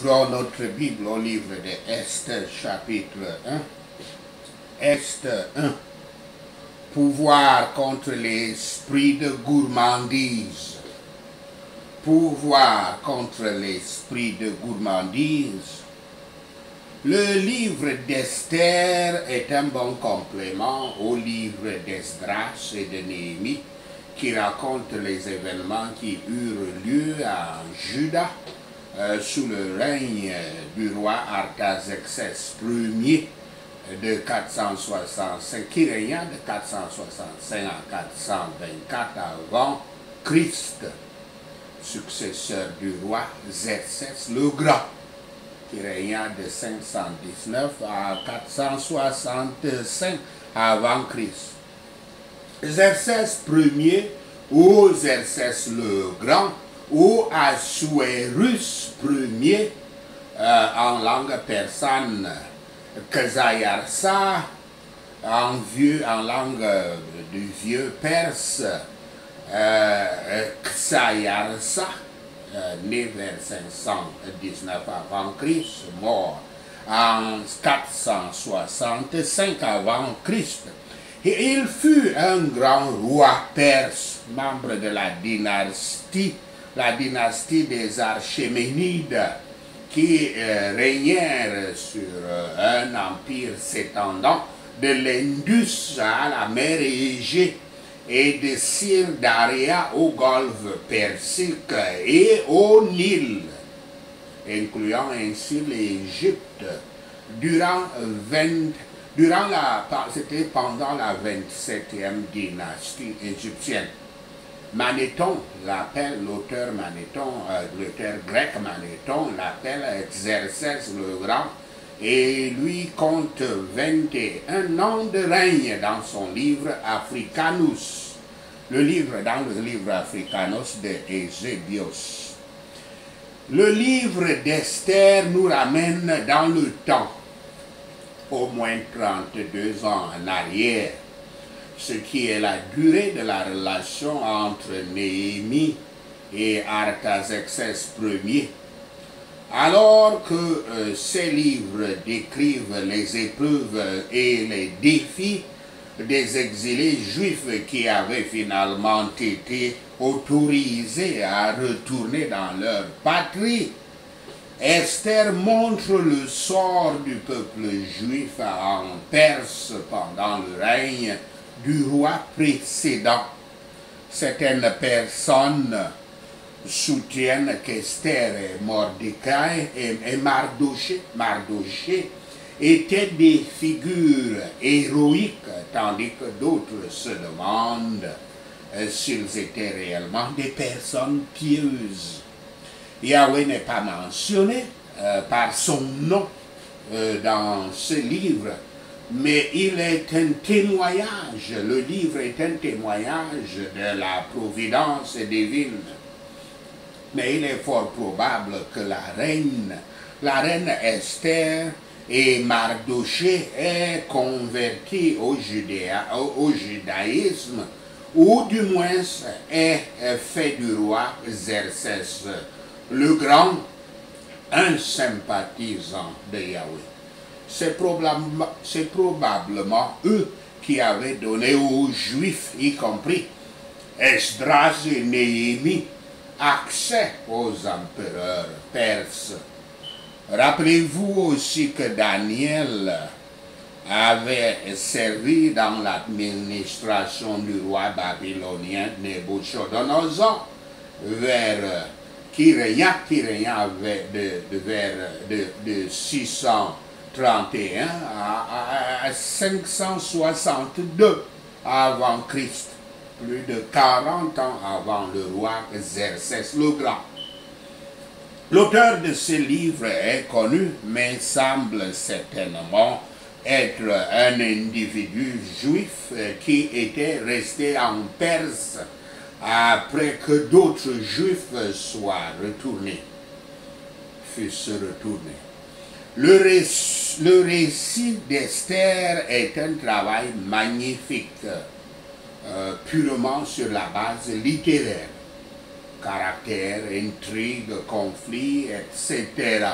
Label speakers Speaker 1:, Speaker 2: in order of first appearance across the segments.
Speaker 1: Ouvrons notre Bible au livre de Esther, chapitre 1. Esther 1. Pouvoir contre l'esprit de gourmandise. Pouvoir contre l'esprit de gourmandise. Le livre d'Esther est un bon complément au livre d'Esdras et de Néhémie qui raconte les événements qui eurent lieu à Juda sous le règne du roi Artaxerxès Ier de 465, qui régna de 465 à 424 avant Christ, successeur du roi Xerxès le Grand, qui régna de 519 à 465 avant Christ. Xerxès Ier ou Xerxès le Grand ou Assuérus Ier en langue persane, Khazayarsa en langue du vieux perse, Khazayarsa né vers 519 avant Christ, mort en 465 avant Christ. Et il fut un grand roi perse, membre de la dynastie des Archéménides, qui régnèrent sur un empire s'étendant de l'Indus à la mer Égée et de Syr Daria au golfe Persique et au Nil, incluant ainsi l'Égypte, c'était pendant la 27e dynastie égyptienne. Manéthon l'appelle, l'auteur grec Manéthon l'appelle Xerxès le Grand, et lui compte 21 ans de règne dans son livre Africanus, dans le livre Africanus de Eusebius. Le livre d'Esther nous ramène dans le temps, au moins 32 ans en arrière, ce qui est la durée de la relation entre Néhémie et Artaxerxès Ier. Alors que ces livres décrivent les épreuves et les défis des exilés juifs qui avaient finalement été autorisés à retourner dans leur patrie, Esther montre le sort du peuple juif en Perse pendant le règne du roi précédent. Certaines personnes soutiennent qu'Esther et Mordecai et Mardoché étaient des figures héroïques, tandis que d'autres se demandent s'ils étaient réellement des personnes pieuses. Yahweh n'est pas mentionné par son nom dans ce livre, mais il est un témoignage, le livre est un témoignage de la providence divine. Mais il est fort probable que la reine Esther et Mardoché aient converti au judaïsme, ou du moins aient fait du roi Xerxès le Grand un sympathisant de Yahweh. C'est probablement eux qui avaient donné aux Juifs, y compris Esdras et Néhémie, accès aux empereurs perses. Rappelez-vous aussi que Daniel avait servi dans l'administration du roi babylonien Nebuchadnezzar qui régna de 631 à 562 avant Christ, plus de 40 ans avant le roi Xerxès le Grand. L'auteur de ce livre est connu, mais semble certainement être un individu juif qui était resté en Perse après que d'autres juifs fussent retournés. Le récit d'Esther est un travail magnifique, purement sur la base littéraire. Caractère, intrigue, conflit, etc.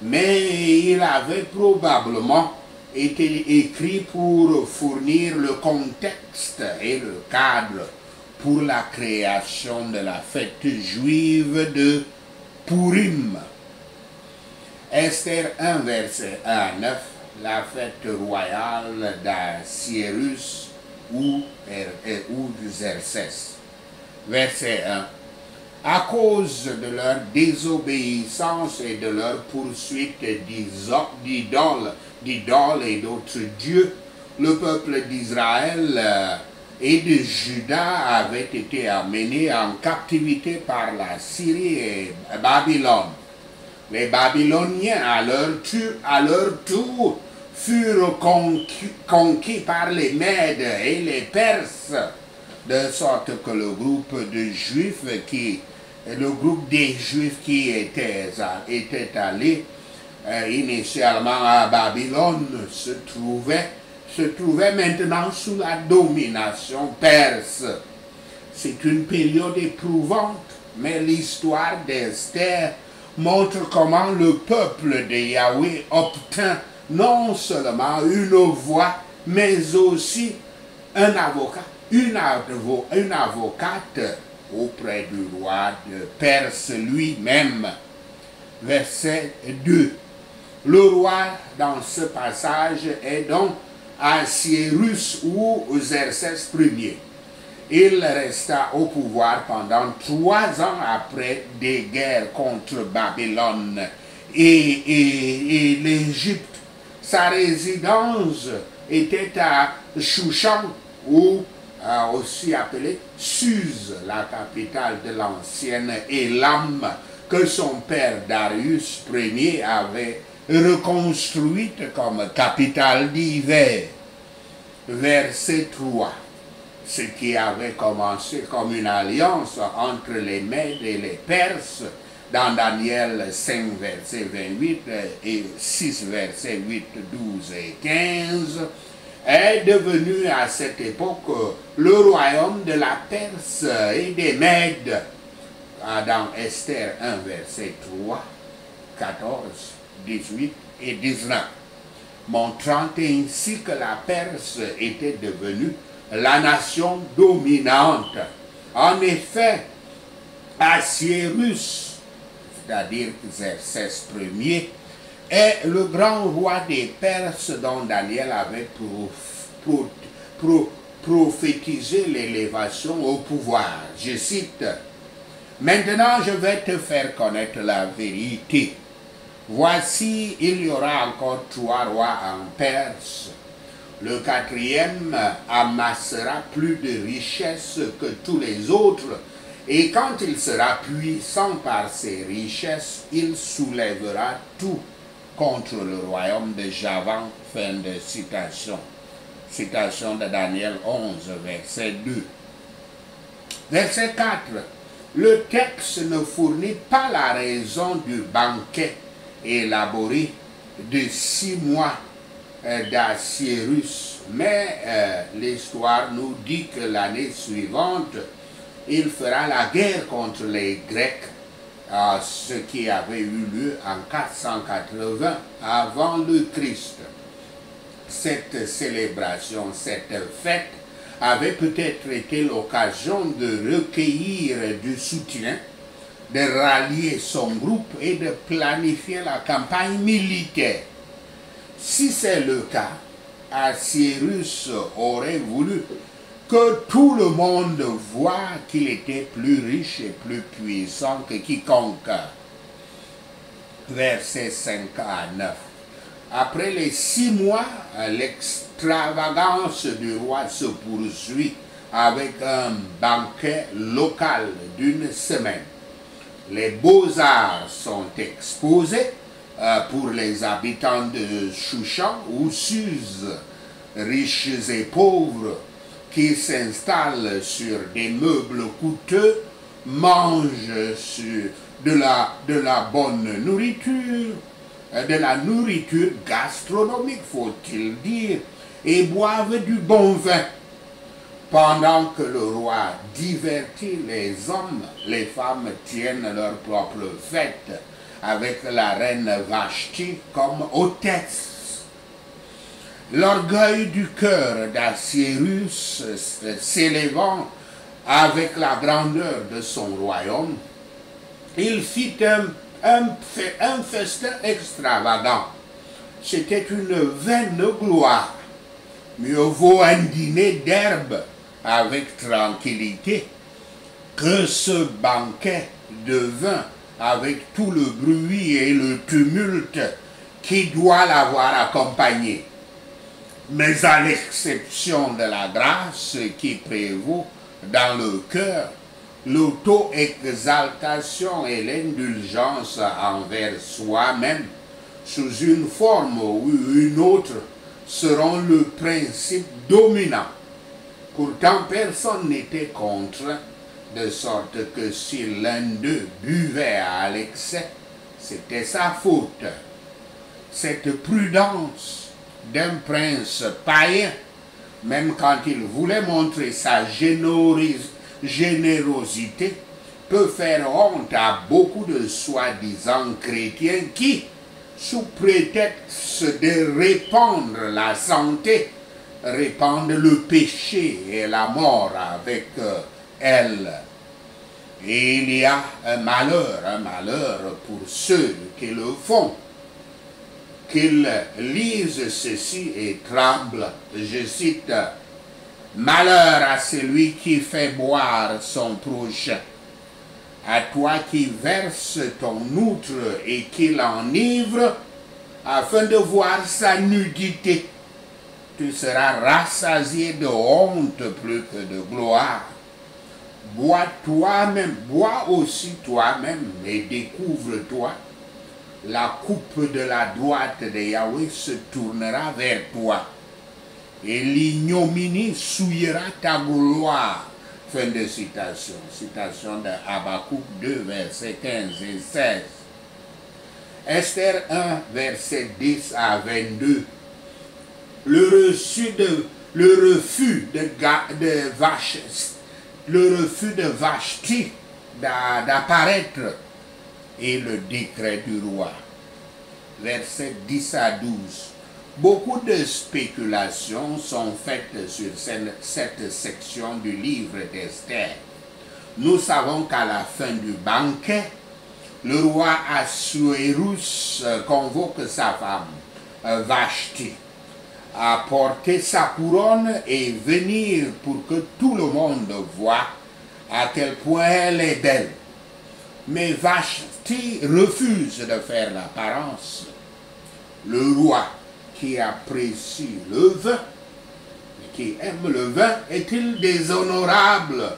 Speaker 1: mais il avait probablement été écrit pour fournir le contexte et le cadre pour la création de la fête juive de Purim. Esther 1, verset 1 à 9, la fête royale d'Assyrus ou Xerxès. Verset 1. À cause de leur désobéissance et de leur poursuite d'idoles et d'autres dieux, le peuple d'Israël et de Juda avait été amené en captivité par la Syrie et Babylone. Les Babyloniens, à leur tour, furent conquis par les Mèdes et les Perses, de sorte que le groupe des Juifs qui étaient allés initialement à Babylone se trouvait maintenant sous la domination perse. C'est une période éprouvante, mais l'histoire d'Esther montre comment le peuple de Yahweh obtint non seulement une voix, mais aussi un avocat, une avocate auprès du roi de Perse lui-même. Verset 2. Le roi dans ce passage est donc Assyrus ou Xerxès Ier. Il resta au pouvoir pendant 3 ans après des guerres contre Babylone et l'Égypte. Sa résidence était à Shushan, ou aussi appelée Suse, la capitale de l'ancienne Élam, que son père Darius Ier avait reconstruite comme capitale d'hiver. Verset 3. Ce qui avait commencé comme une alliance entre les Mèdes et les Perses dans Daniel 5, verset 28 et 6, verset 8, 12 et 15, est devenu à cette époque le royaume de la Perse et des Mèdes. Dans Esther 1, verset 3, 14, 18 et 19, montrant ainsi que la Perse était devenue la nation dominante. En effet, Assyrus, c'est-à-dire Xerxès Ier, est le grand roi des Perses dont Daniel avait prophétisé l'élévation au pouvoir. Je cite: « Maintenant je vais te faire connaître la vérité. Voici, il y aura encore 3 rois en Perse. Le 4e amassera plus de richesses que tous les autres, et quand il sera puissant par ses richesses, il soulèvera tout contre le royaume de Javan. » Fin de citation. Citation de Daniel 11, verset 2. Verset 4. Le texte ne fournit pas la raison du banquet élaboré de 6 mois d'Assyrus, mais l'histoire nous dit que l'année suivante, il fera la guerre contre les Grecs, ce qui avait eu lieu en 480 avant le Christ. Cette célébration, cette fête, avait peut-être été l'occasion de recueillir du soutien, de rallier son groupe et de planifier la campagne militaire. Si c'est le cas, Assyrus aurait voulu que tout le monde voie qu'il était plus riche et plus puissant que quiconque. Versets 5 à 9. Après les 6 mois, l'extravagance du roi se poursuit avec un banquet local d'1 semaine. Les beaux-arts sont exposés pour les habitants de Shushan ou Suse, riches et pauvres, qui s'installent sur des meubles coûteux, mangent de la bonne nourriture, de la nourriture gastronomique, faut-il dire, et boivent du bon vin. Pendant que le roi divertit les hommes, les femmes tiennent leur propre fête avec la reine Vashti comme hôtesse. L'orgueil du cœur d'Assyrus s'élevant avec la grandeur de son royaume, il fit un festin extravagant. C'était une vaine gloire. Mieux vaut un dîner d'herbe avec tranquillité que ce banquet de vin avec tout le bruit et le tumulte qui doit l'avoir accompagné. Mais à l'exception de la grâce qui prévaut dans le cœur, l'auto-exaltation et l'indulgence envers soi-même, sous une forme ou une autre, seront le principe dominant. Pourtant, personne n'était contre, de sorte que si l'un d'eux buvait à l'excès, c'était sa faute. Cette prudence d'un prince païen, même quand il voulait montrer sa générosité, peut faire honte à beaucoup de soi-disant chrétiens qui, sous prétexte de répandre la santé, répandent le péché et la mort avec elle. Et il y a un malheur pour ceux qui le font, qu'ils lisent ceci et tremblent. Je cite: « Malheur à celui qui fait boire son prochain, à toi qui verses ton outre et qui l'enivre, afin de voir sa nudité. Tu seras rassasié de honte plus que de gloire. Bois toi-même, bois aussi toi-même et découvre-toi. La coupe de la droite de Yahweh se tournera vers toi, et l'ignominie souillera ta gloire. » Fin de citation. Citation de Habakkuk 2, versets 15 et 16. Esther 1, verset 10 à 22. Le refus de Vashti d'apparaître et le décret du roi. Versets 10 à 12. Beaucoup de spéculations sont faites sur cette section du livre d'Esther. Nous savons qu'à la fin du banquet, le roi Assuérus convoque sa femme, Vashti, à porter sa couronne et venir pour que tout le monde voie à quel point elle est belle. Mais Vashti refuse de faire l'apparence. Le roi, qui apprécie le vin, qui aime le vin, est-il déshonorable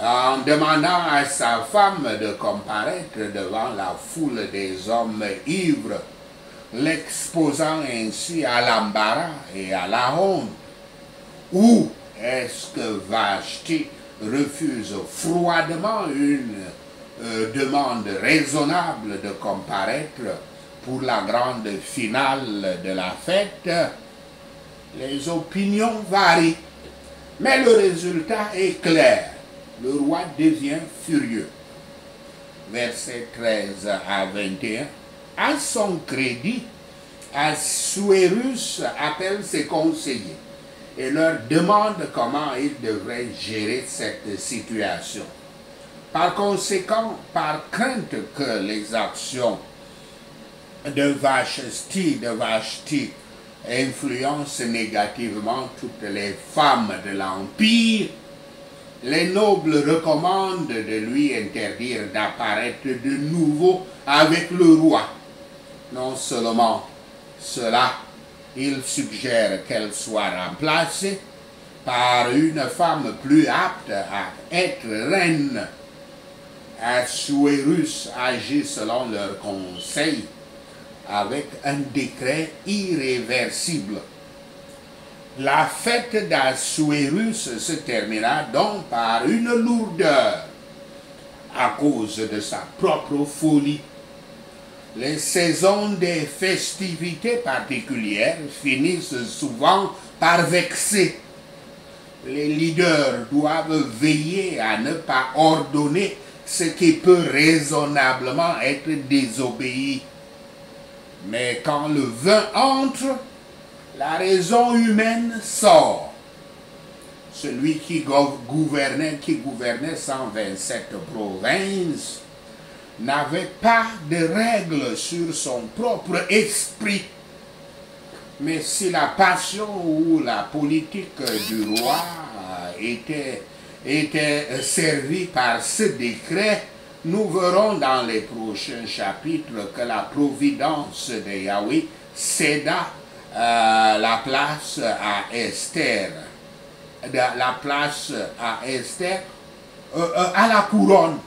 Speaker 1: en demandant à sa femme de comparaître devant la foule des hommes ivres, l'exposant ainsi à l'embarras et à la honte? Ou est-ce que Vashti refuse froidement une demande raisonnable de comparaître pour la grande finale de la fête? Les opinions varient, mais le résultat est clair. Le roi devient furieux. Versets 13 à 21. À son crédit, Assuérus appelle ses conseillers et leur demande comment ils devraient gérer cette situation. Par conséquent, par crainte que les actions de Vashti influencent négativement toutes les femmes de l'Empire, les nobles recommandent de lui interdire d'apparaître de nouveau avec le roi. Non seulement cela, ils suggèrent qu'elle soit remplacée par une femme plus apte à être reine. Assuérus agit selon leurs conseils avec un décret irréversible. La fête d'Assuérus se termina donc par une lourdeur à cause de sa propre folie. Les saisons des festivités particulières finissent souvent par vexer. Les leaders doivent veiller à ne pas ordonner ce qui peut raisonnablement être désobéi. Mais quand le vin entre, la raison humaine sort. Celui qui gouvernait 127 provinces n'avait pas de règles sur son propre esprit. Mais si la passion ou la politique du roi était servie par ce décret, nous verrons dans les prochains chapitres que la providence de Yahweh céda la place à Esther. La place à Esther, à la couronne,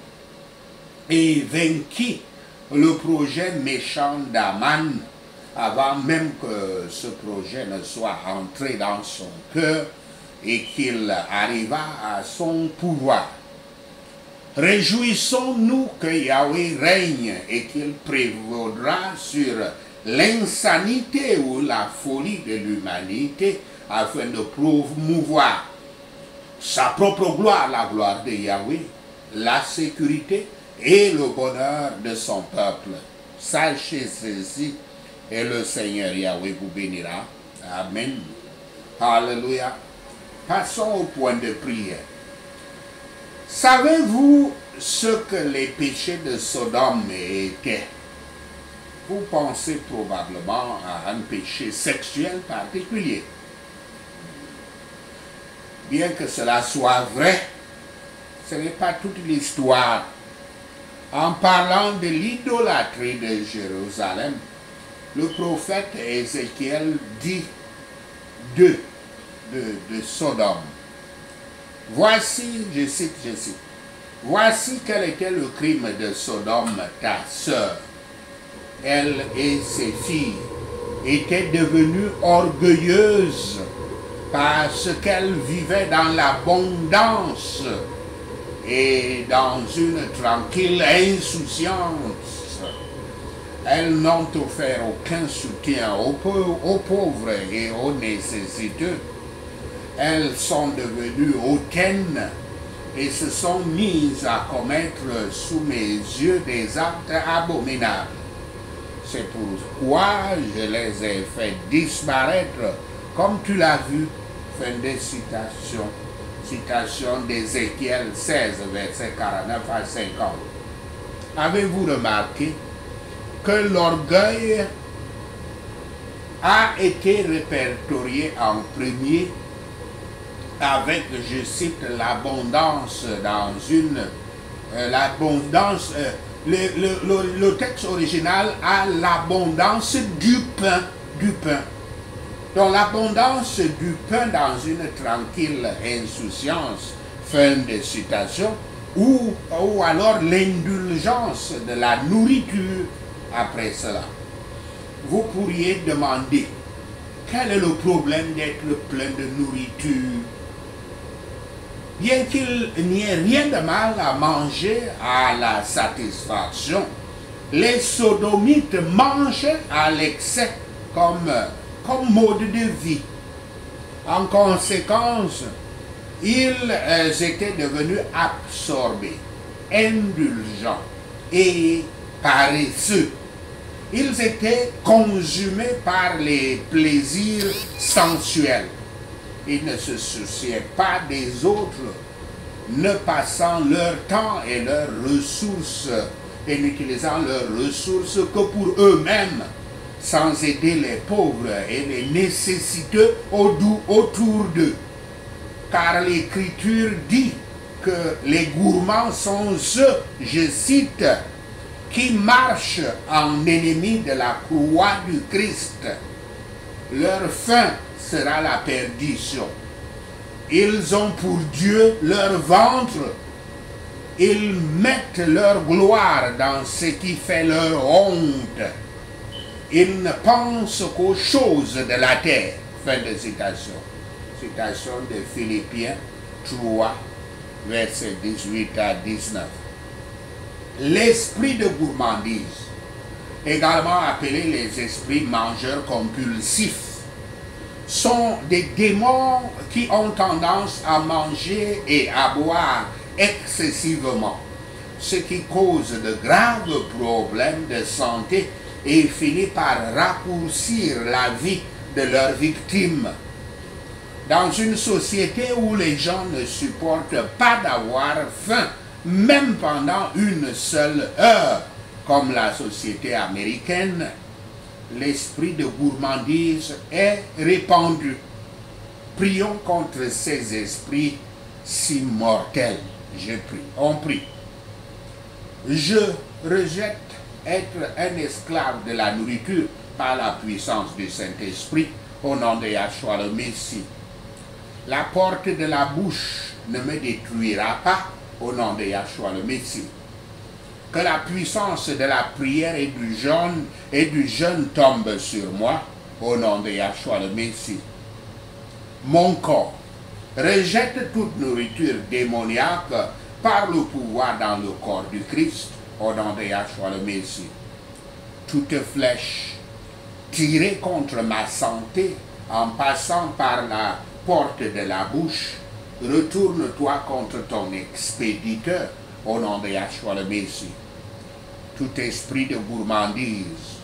Speaker 1: et vainquit le projet méchant d'Aman avant même que ce projet ne soit entré dans son cœur et qu'il arriva à son pouvoir. Réjouissons-nous que Yahweh règne et qu'il prévaudra sur l'insanité ou la folie de l'humanité afin de promouvoir sa propre gloire, la gloire de Yahweh, la sécurité et le bonheur de son peuple. Sachez ceci et le Seigneur Yahweh vous bénira. Amen. Alléluia. Passons au point de prière. Savez-vous ce que les péchés de Sodome étaient? Vous pensez probablement à un péché sexuel particulier. Bien que cela soit vrai, ce n'est pas toute l'histoire. En parlant de l'idolâtrie de Jérusalem, le prophète Ézéchiel dit de Sodome. Voici, je cite, voici quel était le crime de Sodome, ta sœur. Elle et ses filles étaient devenues orgueilleuses parce qu'elles vivaient dans l'abondance et dans une tranquille insouciance. Elles n'ont offert aucun soutien aux pauvres et aux nécessiteux. Elles sont devenues hautaines et se sont mises à commettre sous mes yeux des actes abominables. C'est pourquoi je les ai fait disparaître, comme tu l'as vu. Fin de citation. Citation d'Ézéchiel 16, versets 49 à 50. Avez-vous remarqué que l'orgueil a été répertorié en premier avec, je cite, l'abondance dans une... l'abondance... le texte original a l'abondance du pain. Donc l'abondance du pain dans une tranquille insouciance, fin de citation, ou alors l'indulgence de la nourriture après cela. Vous pourriez demander, quel est le problème d'être plein de nourriture? Bien qu'il n'y ait rien de mal à manger à la satisfaction, les sodomites mangeaient à l'excès comme mode de vie. En conséquence, ils étaient devenus absorbés, indulgents et paresseux. Ils étaient consumés par les plaisirs sensuels. Ils ne se souciaient pas des autres, ne passant leur temps et leurs ressources, et n'utilisant leurs ressources que pour eux-mêmes, sans aider les pauvres et les nécessiteux autour d'eux. Car l'Écriture dit que les gourmands sont ceux, je cite, qui marchent en ennemis de la croix du Christ. Leur fin sera la perdition. Ils ont pour Dieu leur ventre. Ils mettent leur gloire dans ce qui fait leur honte. Ils ne pensent qu'aux choses de la terre. Fin de citation. Citation de Philippiens 3, versets 18 à 19. L'esprit de gourmandise, également appelé les esprits mangeurs compulsifs, sont des démons qui ont tendance à manger et à boire excessivement. ce qui cause de graves problèmes de santé et finit par raccourcir la vie de leurs victimes. Dans une société où les gens ne supportent pas d'avoir faim, même pendant une seule heure, comme la société américaine, l'esprit de gourmandise est répandu. Prions contre ces esprits si mortels. Je prie. On prie. Je rejette être un esclave de la nourriture par la puissance du Saint-Esprit au nom de Yahshua le Messie. La porte de la bouche ne me détruira pas au nom de Yahshua le Messie. Que la puissance de la prière et du jeûne tombe sur moi au nom de Yahshua le Messie. Mon corps rejette toute nourriture démoniaque par le pouvoir dans le corps du Christ au nom de Yahshua le Messie. Toute flèche tirée contre ma santé en passant par la porte de la bouche, retourne-toi contre ton expéditeur au nom de Yahshua le Messie. Tout esprit de gourmandise,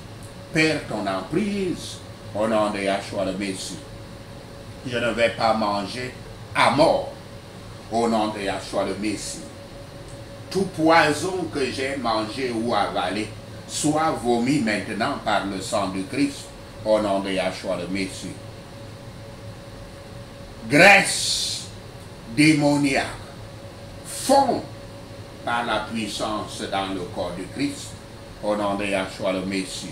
Speaker 1: perds ton emprise au nom de Yahshua le Messie. Je ne vais pas manger à mort au nom de Yahshua le Messie. Tout poison que j'ai mangé ou avalé soit vomi maintenant par le sang du Christ au nom de Yahshua le Messie. Graisse démoniaque fond par la puissance dans le corps du Christ au nom de Yahshua le Messie.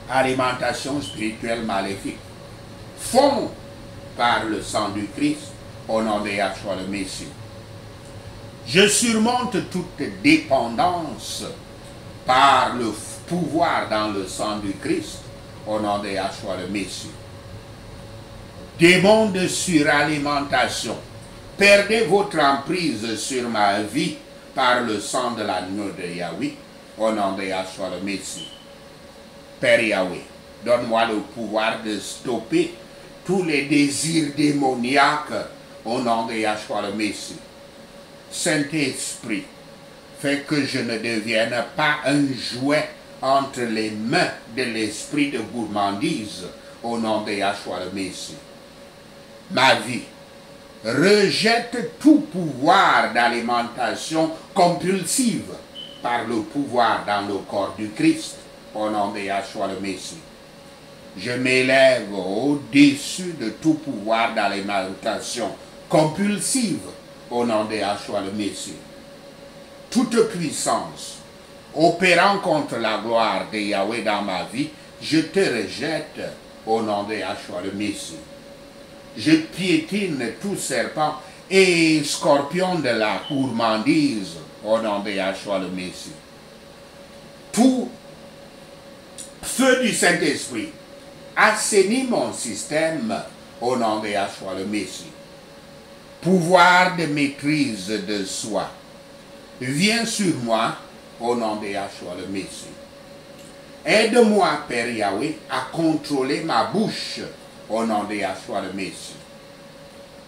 Speaker 1: Alimentation spirituelle maléfique fond par le sang du Christ au nom de Yahshua le Messie. Je surmonte toute dépendance par le pouvoir dans le sang du Christ au nom de Yahshua le Messie. Démons de suralimentation, perdez votre emprise sur ma vie par le sang de l'agneau de Yahweh au nom de Yahshua le Messie. Père Yahweh, donne-moi le pouvoir de stopper tous les désirs démoniaques au nom de Yahshua le Messie. Saint-Esprit, fais que je ne devienne pas un jouet entre les mains de l'esprit de gourmandise au nom de Yahshua le Messie. Ma vie, rejette tout pouvoir d'alimentation compulsive par le pouvoir dans le corps du Christ au nom de Yahshua le Messie. Je m'élève au-dessus de tout pouvoir d'alimentation compulsive au nom de Yahshua le Messie. Toute puissance opérant contre la gloire de Yahweh dans ma vie, je te rejette au nom de Yahshua le Messie. Je piétine tout serpent et scorpion de la gourmandise au nom de Yahshua le Messie. Tout feu du Saint-Esprit assainis mon système au nom de Yahshua le Messie. Pouvoir de maîtrise de soi, viens sur moi au nom de Yahshua le Messie. Aide-moi, Père Yahweh, à contrôler ma bouche au nom de Yahshua le Messie.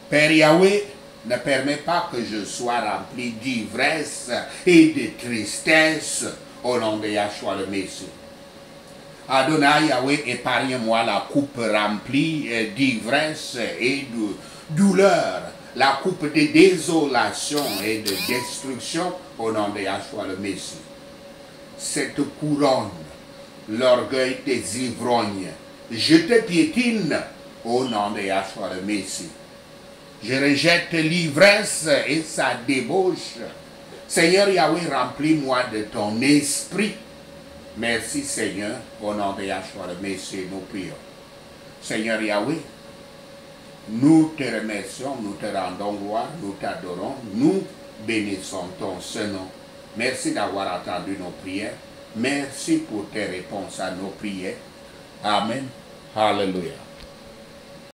Speaker 1: Père Yahweh, ne permets pas que je sois rempli d'ivresse et de tristesse au nom de Yahshua le Messie. Adonai Yahweh, épargne-moi la coupe remplie d'ivresse et de douleur, la coupe de désolation et de destruction au nom de Yahshua le Messie. Cette couronne, l'orgueil des ivrognes, je te piétine au nom de Yahshua le Messie. Je rejette l'ivresse et sa débauche. Seigneur Yahweh, remplis-moi de ton esprit. Merci Seigneur, au nom de Yahshua le Messie, nous prions. Seigneur Yahweh, nous te remercions, nous te rendons gloire, nous t'adorons, nous bénissons ton saint nom. Merci d'avoir entendu nos prières. Merci pour tes réponses à nos prières. Amen. Hallelujah.